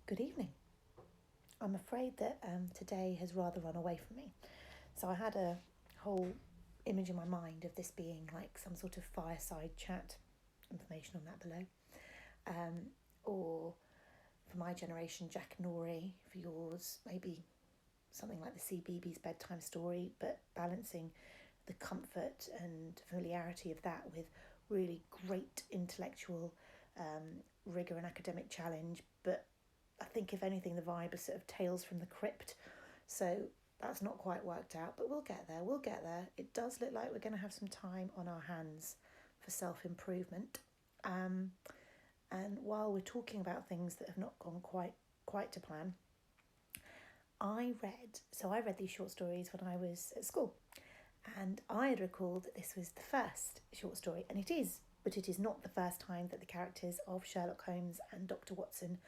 Good evening. I'm afraid that today has rather run away from me. So I had a whole image in my mind of this being like some sort of fireside chat. Information on that below. Or for my generation, Jack Norrie. For yours, maybe something like the CBeebies bedtime story, but balancing the comfort and familiarity of that with really great intellectual rigour and academic challenge. But I think, if anything, the vibe is sort of Tales from the Crypt. So that's not quite worked out, but we'll get there. We'll get there. It does look like we're going to have some time on our hands for self-improvement. And while we're talking about things that have not gone quite to plan, I read these short stories when I was at school, and I had recalled that this was the first short story, and it is, but it is not the first time that the characters of Sherlock Holmes and Dr. Watson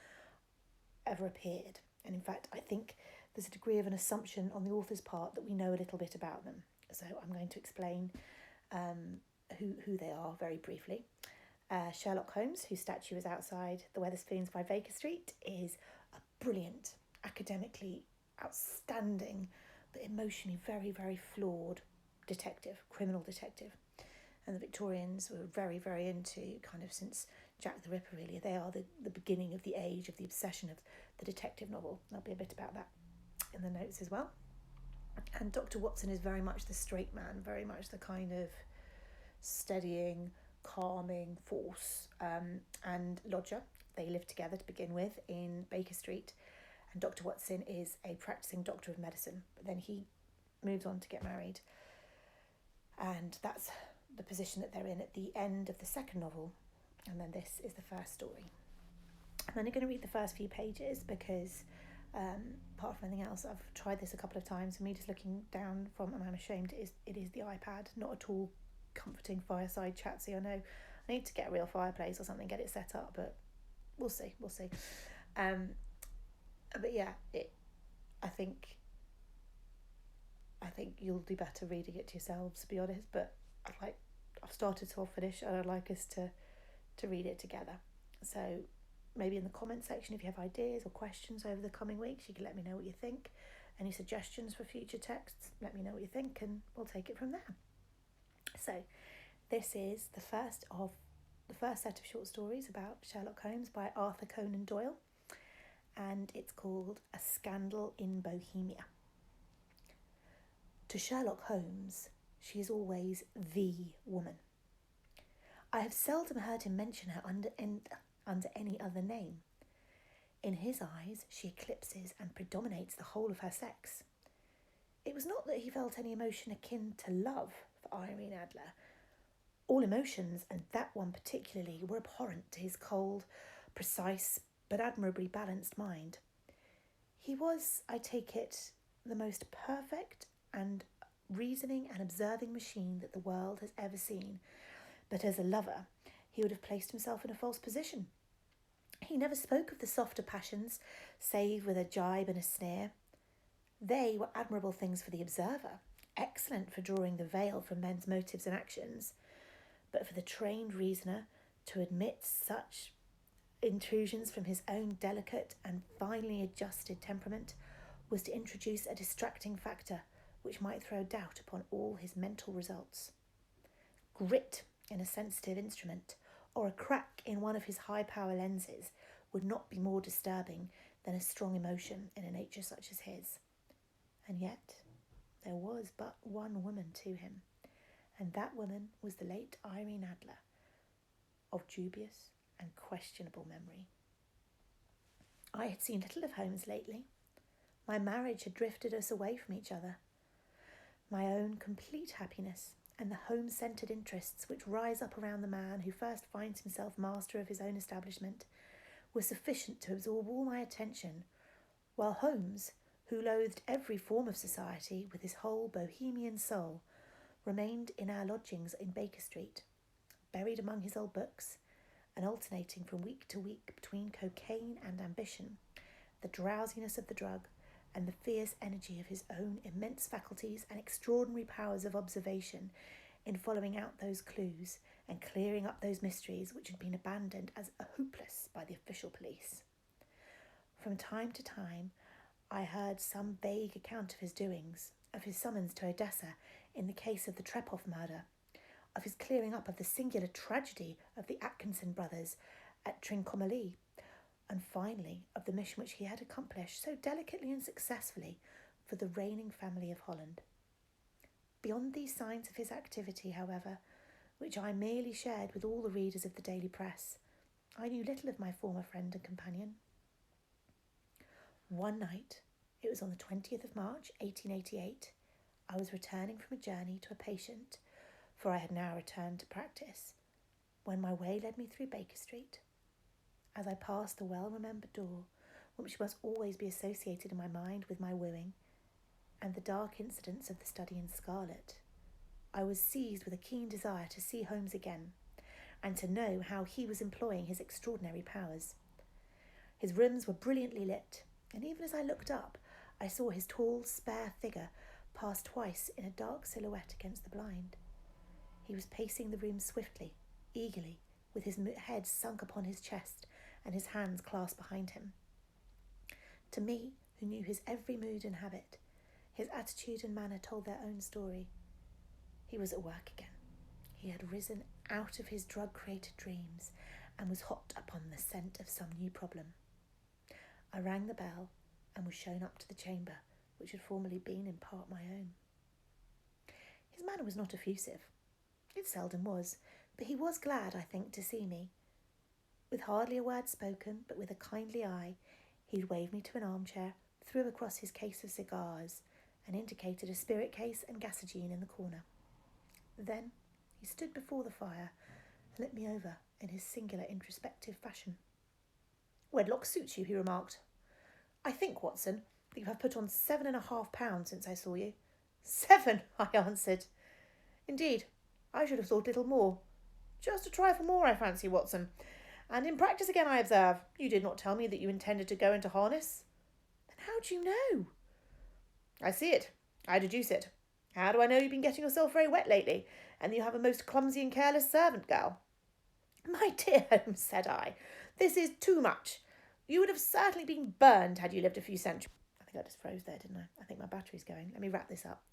ever appeared. And in fact, I think there's a degree of an assumption on the author's part that we know a little bit about them. So I'm going to explain who they are very briefly. Sherlock Holmes, whose statue is outside the Wetherspoons by Baker Street, is a brilliant, academically outstanding, but emotionally very, very flawed criminal detective. And the Victorians were very, very into, kind of since Jack the Ripper, really. They are the beginning of the age of the obsession of the detective novel. There'll be a bit about that in the notes as well. And Dr. Watson is very much the straight man, very much the kind of steadying, calming force and lodger. They live together to begin with in Baker Street, and Dr. Watson is a practicing doctor of medicine, but then he moves on to get married, and that's the position that they're in at the end of the second novel. And then this is the first story. I'm only going to read the first few pages because apart from anything else, I've tried this a couple of times, and me just looking down from, and I'm ashamed, it is the iPad, not at all comforting fireside chatsy. I know I need to get a real fireplace or something, get it set up, but we'll see. But yeah, I think you'll do better reading it to yourselves, to be honest. But I've started, so I'll finish, and I'd like us to read it together. So maybe in the comment section, if you have ideas or questions over the coming weeks, you can let me know what you think. Any suggestions for future texts, let me know what you think, and we'll take it from there. So this is the first set of short stories about Sherlock Holmes by Arthur Conan Doyle, and it's called A Scandal in Bohemia. To Sherlock Holmes, she is always the woman. I have seldom heard him mention her under any other name. In his eyes, she eclipses and predominates the whole of her sex. It was not that he felt any emotion akin to love for Irene Adler. All emotions, and that one particularly, were abhorrent to his cold, precise, but admirably balanced mind. He was, I take it, the most perfect and reasoning and observing machine that the world has ever seen, but as a lover, he would have placed himself in a false position. He never spoke of the softer passions, save with a jibe and a sneer. They were admirable things for the observer, excellent for drawing the veil from men's motives and actions, but for the trained reasoner to admit such intrusions from his own delicate and finely adjusted temperament was to introduce a distracting factor which might throw doubt upon all his mental results. Grit in a sensitive instrument, or a crack in one of his high-power lenses, would not be more disturbing than a strong emotion in a nature such as his. And yet there was but one woman to him, and that woman was the late Irene Adler, of dubious and questionable memory. I had seen little of Holmes lately. My marriage had drifted us away from each other. My own complete happiness and the home-centred interests which rise up around the man who first finds himself master of his own establishment were sufficient to absorb all my attention, while Holmes, who loathed every form of society with his whole Bohemian soul, remained in our lodgings in Baker Street, buried among his old books, and alternating from week to week between cocaine and ambition, the drowsiness of the drug, and the fierce energy of his own immense faculties and extraordinary powers of observation in following out those clues and clearing up those mysteries which had been abandoned as hopeless by the official police. From time to time, I heard some vague account of his doings, of his summons to Odessa in the case of the Trepov murder, of his clearing up of the singular tragedy of the Atkinson brothers at Trincomalee, and finally of the mission which he had accomplished so delicately and successfully for the reigning family of Holland. Beyond these signs of his activity, however, which I merely shared with all the readers of the daily press, I knew little of my former friend and companion. One night, it was on the 20th of March, 1888, I was returning from a journey to a patient, for I had now returned to practice, when my way led me through Baker Street. As I passed the well-remembered door, which must always be associated in my mind with my wooing, and the dark incidents of the study in scarlet, I was seized with a keen desire to see Holmes again, and to know how he was employing his extraordinary powers. His rooms were brilliantly lit, and even as I looked up, I saw his tall, spare figure pass twice in a dark silhouette against the blind. He was pacing the room swiftly, eagerly, with his head sunk upon his chest and his hands clasped behind him. To me, who knew his every mood and habit, his attitude and manner told their own story. He was at work again. He had risen out of his drug-created dreams and was hot upon the scent of some new problem. I rang the bell and was shown up to the chamber, which had formerly been in part my own. His manner was not effusive. It seldom was, but he was glad, I think, to see me. With hardly a word spoken, but with a kindly eye, he waved me to an armchair, threw across his case of cigars, and indicated a spirit case and gasogene in the corner. Then he stood before the fire and looked me over in his singular introspective fashion. "Wedlock suits you," he remarked. "I think, Watson, that you have put on 7.5 pounds since I saw you." "7," I answered. "Indeed, I should have thought a little more. Just a trifle more, I fancy, Watson. And in practice again, I observe. You did not tell me that you intended to go into harness." "Then how do you know?" "I see it. I deduce it. How do I know you've been getting yourself very wet lately, and that you have a most clumsy and careless servant girl?" "My dear Holmes," said I, "this is too much. You would have certainly been burned had you lived a few centuries." I think I just froze there, didn't I? I think my battery's going. Let me wrap this up.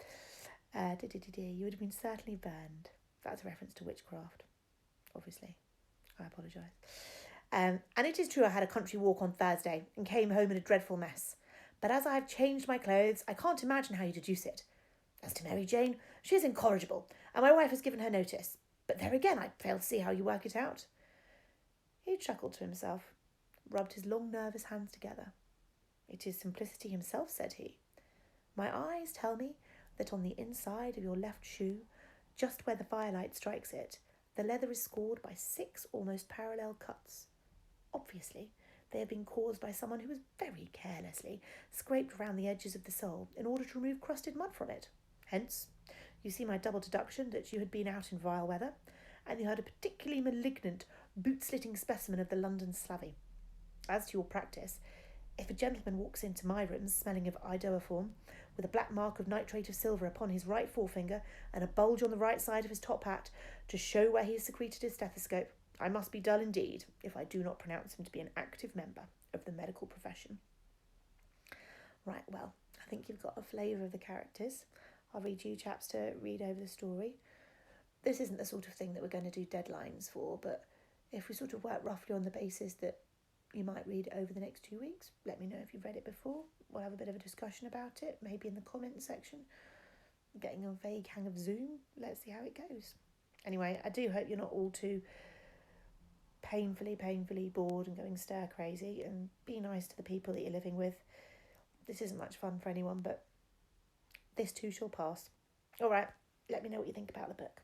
You would have been certainly burned. That's a reference to witchcraft, obviously. I apologise. And it is true I had a country walk on Thursday and came home in a dreadful mess. But as I have changed my clothes, I can't imagine how you deduce it. As to Mary Jane, she is incorrigible, and my wife has given her notice. But there again, I fail to see how you work it out." He chuckled to himself, rubbed his long nervous hands together. "It is simplicity himself," said he. "My eyes tell me that on the inside of your left shoe, just where the firelight strikes it, the leather is scored by 6 almost parallel cuts. Obviously, they have been caused by someone who has very carelessly scraped round the edges of the sole in order to remove crusted mud from it. Hence, you see my double deduction that you had been out in vile weather, and you had a particularly malignant, boot-slitting specimen of the London slavey. As to your practice, if a gentleman walks into my rooms smelling of iodoform, with a black mark of nitrate of silver upon his right forefinger and a bulge on the right side of his top hat to show where he has secreted his stethoscope, I must be dull indeed if I do not pronounce him to be an active member of the medical profession." Right, well, I think you've got a flavour of the characters. I'll read you chaps to read over the story. This isn't the sort of thing that we're going to do deadlines for, but if we sort of work roughly on the basis that you might read it over the next 2 weeks, let me know if you've read it before. We'll have a bit of a discussion about it, maybe in the comment section. I'm getting a vague hang of Zoom. Let's see how it goes. Anyway, I do hope you're not all too painfully bored and going stir crazy, and be nice to the people that you're living with. This isn't much fun for anyone, but this too shall pass. All right, let me know what you think about the book.